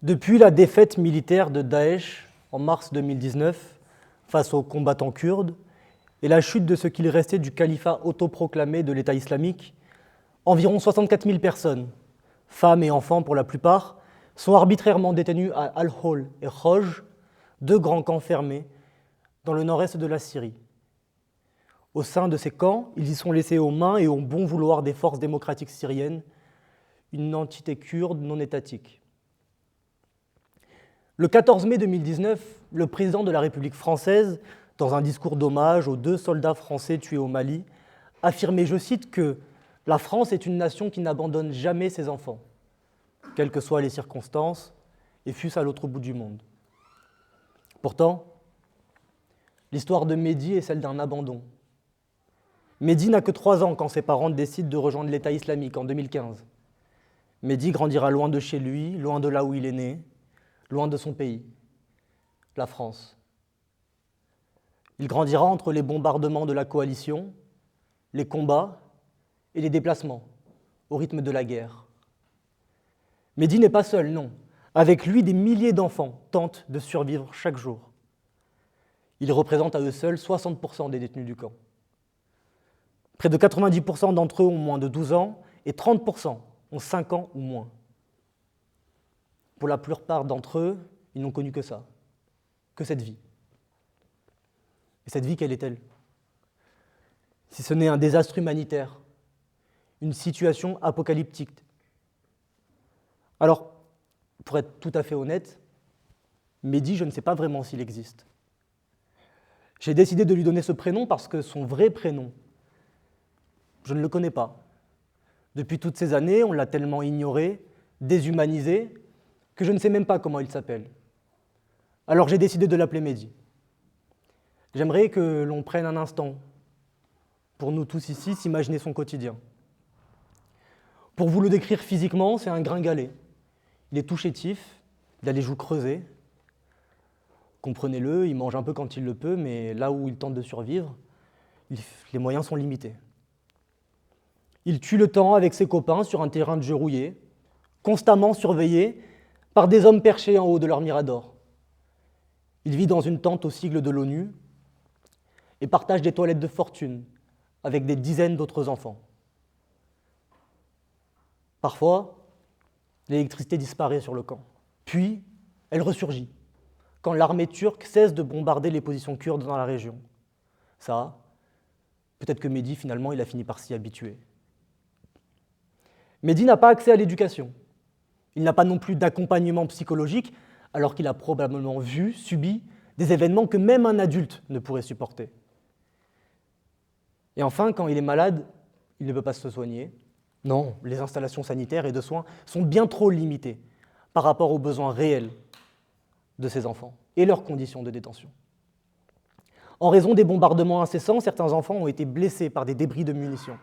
Depuis la défaite militaire de Daesh en mars 2019 face aux combattants kurdes et la chute de ce qu'il restait du califat autoproclamé de l'État islamique, environ 64 000 personnes, femmes et enfants pour la plupart, sont arbitrairement détenues à Al-Hol et Khoj, deux grands camps fermés dans le nord-est de la Syrie. Au sein de ces camps, ils y sont laissés aux mains et au bon vouloir des forces démocratiques syriennes, une entité kurde non étatique. Le 14 mai 2019, le président de la République française, dans un discours d'hommage aux 2 soldats français tués au Mali, affirmait, je cite, que « la France est une nation qui n'abandonne jamais ses enfants, quelles que soient les circonstances, et fût-ce à l'autre bout du monde ». Pourtant, l'histoire de Mehdi est celle d'un abandon. Mehdi n'a que 3 ans quand ses parents décident de rejoindre l'État islamique en 2015. Mehdi grandira loin de chez lui, loin de là où il est né, loin de son pays, la France. Il grandira entre les bombardements de la coalition, les combats et les déplacements au rythme de la guerre. Mehdi n'est pas seul, non. Avec lui, des milliers d'enfants tentent de survivre chaque jour. Ils représentent à eux seuls 60% des détenus du camp. Près de 90% d'entre eux ont moins de 12 ans et 30% ont 5 ans ou moins. Pour la plupart d'entre eux, ils n'ont connu que ça, que cette vie. Et cette vie, quelle est-elle? Si ce n'est un désastre humanitaire, une situation apocalyptique. Alors, pour être tout à fait honnête, Mehdi, je ne sais pas vraiment s'il existe. J'ai décidé de lui donner ce prénom parce que son vrai prénom, je ne le connais pas. Depuis toutes ces années, on l'a tellement ignoré, déshumanisé, que je ne sais même pas comment il s'appelle. Alors j'ai décidé de l'appeler Mehdi. J'aimerais que l'on prenne un instant, pour nous tous ici, s'imaginer son quotidien. Pour vous le décrire physiquement, c'est un gringalet. Il est tout chétif, il a les joues creusées. Comprenez-le, il mange un peu quand il le peut, mais là où il tente de survivre, les moyens sont limités. Il tue le temps avec ses copains sur un terrain de jeu rouillé, constamment surveillé par des hommes perchés en haut de leur mirador. Il vit dans une tente au sigle de l'ONU et partage des toilettes de fortune avec des dizaines d'autres enfants. Parfois, l'électricité disparaît sur le camp, puis elle ressurgit quand l'armée turque cesse de bombarder les positions kurdes dans la région. Ça, peut-être que Mehdi, finalement, il a fini par s'y habituer. Mehdi n'a pas accès à l'éducation. Il n'a pas non plus d'accompagnement psychologique, alors qu'il a probablement vu, subi des événements que même un adulte ne pourrait supporter. Et enfin, quand il est malade, il ne peut pas se soigner. Non, les installations sanitaires et de soins sont bien trop limitées par rapport aux besoins réels de ces enfants et leurs conditions de détention. En raison des bombardements incessants, certains enfants ont été blessés par des débris de munitions.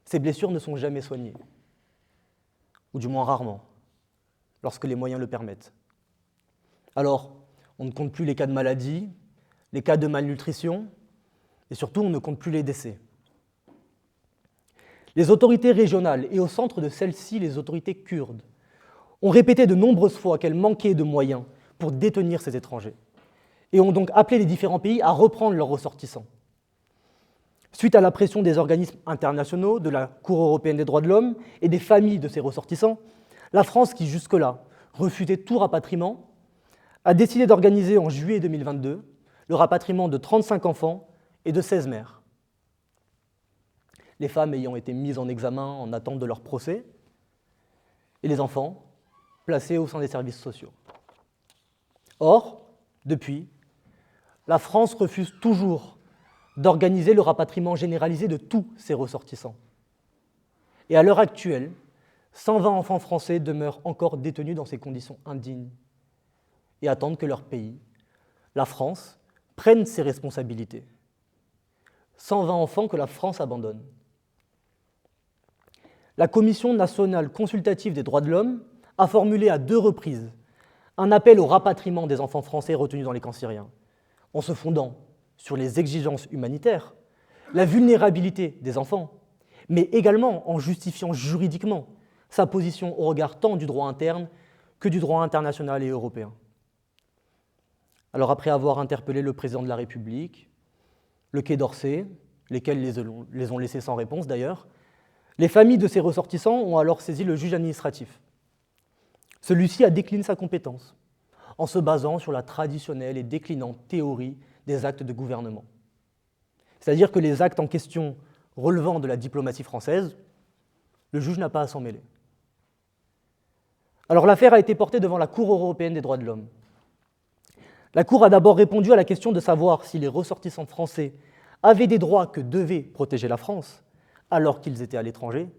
Ces blessures ne sont jamais soignées, ou du moins rarement, lorsque les moyens le permettent. Alors, on ne compte plus les cas de maladie, les cas de malnutrition, et surtout, on ne compte plus les décès. Les autorités régionales, et au centre de celles-ci, les autorités kurdes, ont répété de nombreuses fois qu'elles manquaient de moyens pour détenir ces étrangers, et ont donc appelé les différents pays à reprendre leurs ressortissants. Suite à la pression des organismes internationaux, de la Cour européenne des droits de l'homme et des familles de ces ressortissants, la France, qui jusque-là refusait tout rapatriement, a décidé d'organiser en juillet 2022 le rapatriement de 35 enfants et de 16 mères. Les femmes ayant été mises en examen en attente de leur procès, et les enfants placés au sein des services sociaux. Or, depuis, la France refuse toujours d'organiser le rapatriement généralisé de tous ses ressortissants. Et à l'heure actuelle, 120 enfants français demeurent encore détenus dans ces conditions indignes et attendent que leur pays, la France, prenne ses responsabilités. 120 enfants que la France abandonne. La Commission nationale consultative des droits de l'homme a formulé à 2 reprises un appel au rapatriement des enfants français retenus dans les camps syriens, en se fondant sur les exigences humanitaires, la vulnérabilité des enfants, mais également en justifiant juridiquement sa position au regard tant du droit interne que du droit international et européen. Alors après avoir interpellé le président de la République, le Quai d'Orsay, lesquels les ont laissés sans réponse d'ailleurs, les familles de ces ressortissants ont alors saisi le juge administratif. Celui-ci a décliné sa compétence en se basant sur la traditionnelle et déclinante théorie des actes de gouvernement. C'est-à-dire que les actes en question relevant de la diplomatie française, le juge n'a pas à s'en mêler. Alors l'affaire a été portée devant la Cour européenne des droits de l'homme. La Cour a d'abord répondu à la question de savoir si les ressortissants français avaient des droits que devait protéger la France alors qu'ils étaient à l'étranger,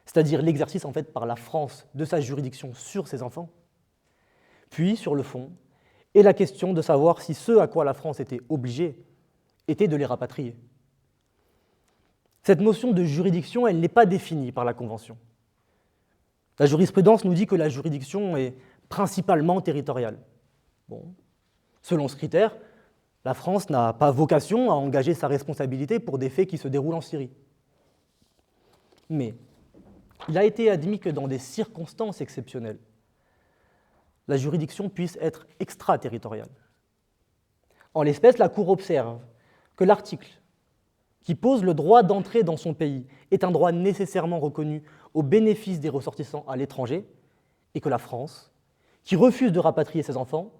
c'est-à-dire l'exercice en fait par la France de sa juridiction sur ses enfants. Puis, sur le fond, et la question de savoir si ce à quoi la France était obligée était de les rapatrier. Cette notion de juridiction, elle n'est pas définie par la Convention. La jurisprudence nous dit que la juridiction est principalement territoriale. Bon. Selon ce critère, la France n'a pas vocation à engager sa responsabilité pour des faits qui se déroulent en Syrie. Mais il a été admis que dans des circonstances exceptionnelles, la juridiction puisse être extraterritoriale. En l'espèce, la Cour observe que l'article qui pose le droit d'entrer dans son pays est un droit nécessairement reconnu au bénéfice des ressortissants à l'étranger et que la France, qui refuse de rapatrier ses enfants,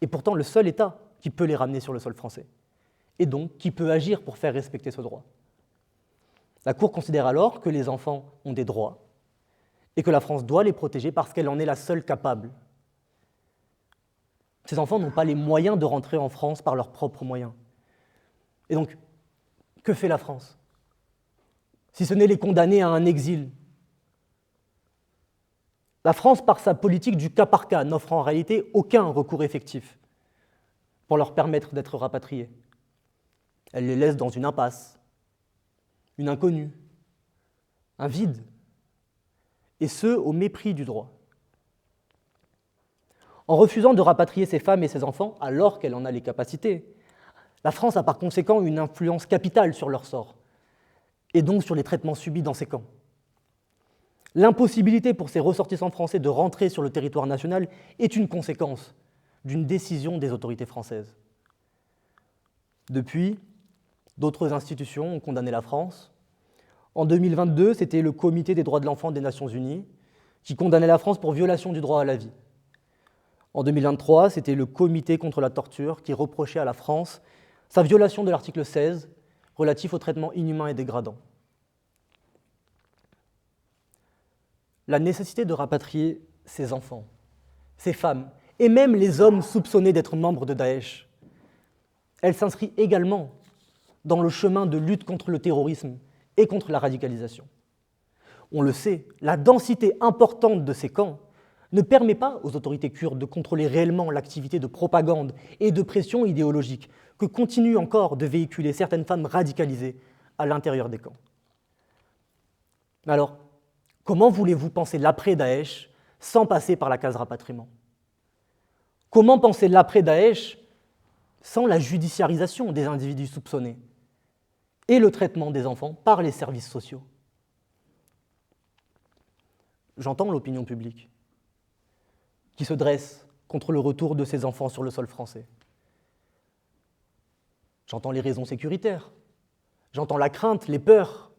est pourtant le seul État qui peut les ramener sur le sol français et donc qui peut agir pour faire respecter ce droit. La Cour considère alors que les enfants ont des droits et que la France doit les protéger parce qu'elle en est la seule capable. Ces enfants n'ont pas les moyens de rentrer en France par leurs propres moyens. Et donc, que fait la France? Si ce n'est les condamner à un exil. La France, par sa politique du cas par cas, n'offre en réalité aucun recours effectif pour leur permettre d'être rapatriés. Elle les laisse dans une impasse, une inconnue, un vide, et ce, au mépris du droit. En refusant de rapatrier ces femmes et ces enfants, alors qu'elle en a les capacités, la France a par conséquent une influence capitale sur leur sort, et donc sur les traitements subis dans ces camps. L'impossibilité pour ces ressortissants français de rentrer sur le territoire national est une conséquence d'une décision des autorités françaises. Depuis, d'autres institutions ont condamné la France. En 2022, c'était le Comité des droits de l'enfant des Nations Unies qui condamnait la France pour violation du droit à la vie. En 2023, c'était le Comité contre la torture qui reprochait à la France sa violation de l'article 16 relatif au traitement inhumain et dégradant. La nécessité de rapatrier ces enfants, ces femmes et même les hommes soupçonnés d'être membres de Daesh, elle s'inscrit également dans le chemin de lutte contre le terrorisme et contre la radicalisation. On le sait, la densité importante de ces camps ne permet pas aux autorités kurdes de contrôler réellement l'activité de propagande et de pression idéologique que continuent encore de véhiculer certaines femmes radicalisées à l'intérieur des camps. Alors, comment voulez-vous penser l'après-Daesh sans passer par la case rapatriement? Comment penser l'après-Daesh sans la judiciarisation des individus soupçonnés et le traitement des enfants par les services sociaux? J'entends l'opinion publique qui se dresse contre le retour de ces enfants sur le sol français. J'entends les raisons sécuritaires, j'entends la crainte, les peurs,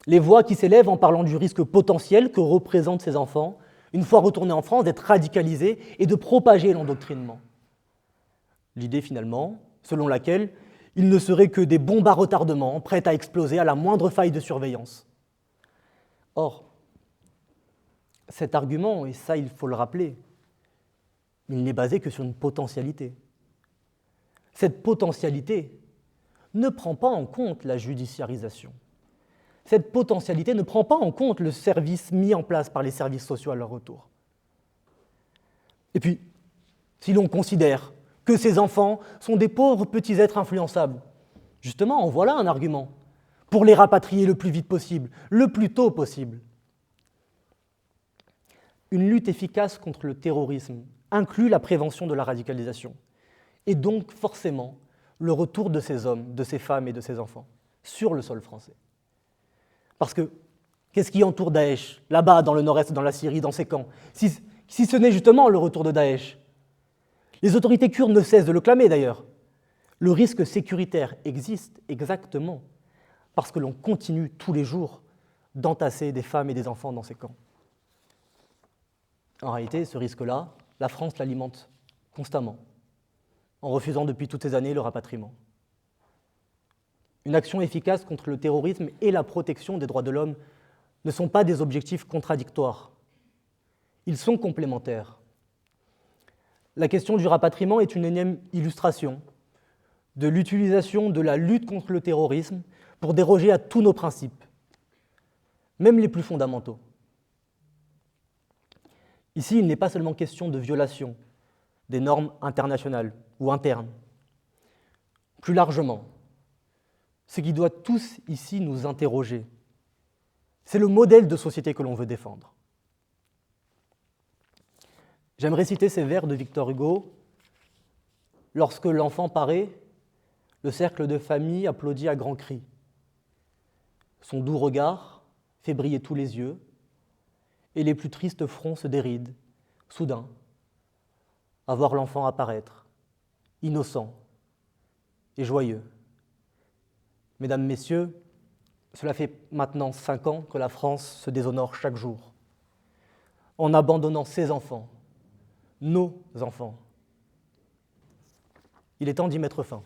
les voix qui s'élèvent en parlant du risque potentiel que représentent ces enfants, une fois retournés en France, d'être radicalisés et de propager l'endoctrinement. L'idée finalement, selon laquelle ils ne seraient que des bombes à retardement prêtes à exploser à la moindre faille de surveillance. Or, cet argument, et ça il faut le rappeler, il n'est basé que sur une potentialité. Cette potentialité ne prend pas en compte la judiciarisation. Cette potentialité ne prend pas en compte le service mis en place par les services sociaux à leur retour. Et puis, si l'on considère que ces enfants sont des pauvres petits êtres influençables, justement, en voilà un argument pour les rapatrier le plus vite possible, le plus tôt possible. Une lutte efficace contre le terrorisme inclut la prévention de la radicalisation, et donc forcément le retour de ces hommes, de ces femmes et de ces enfants sur le sol français. Parce que, Qu'est-ce qui entoure Daesh, là-bas, dans le nord-est, dans la Syrie, dans ces camps, si ce n'est justement le retour de Daesh? Les autorités kurdes ne cessent de le clamer d'ailleurs. Le risque sécuritaire existe exactement parce que l'on continue tous les jours d'entasser des femmes et des enfants dans ces camps. En réalité, ce risque-là, la France l'alimente constamment, en refusant depuis toutes ces années le rapatriement. Une action efficace contre le terrorisme et la protection des droits de l'homme ne sont pas des objectifs contradictoires. Ils sont complémentaires. La question du rapatriement est une énième illustration de l'utilisation de la lutte contre le terrorisme pour déroger à tous nos principes, même les plus fondamentaux. Ici, il n'est pas seulement question de violation des normes internationales ou internes. Plus largement, ce qui doit tous ici nous interroger, c'est le modèle de société que l'on veut défendre. J'aimerais citer ces vers de Victor Hugo. Lorsque l'enfant paraît, le cercle de famille applaudit à grands cris. Son doux regard fait briller tous les yeux, et les plus tristes fronts se dérident, soudain, à voir l'enfant apparaître, innocent et joyeux. Mesdames, Messieurs, cela fait maintenant 5 ans que la France se déshonore chaque jour, en abandonnant ses enfants, nos enfants. Il est temps d'y mettre fin.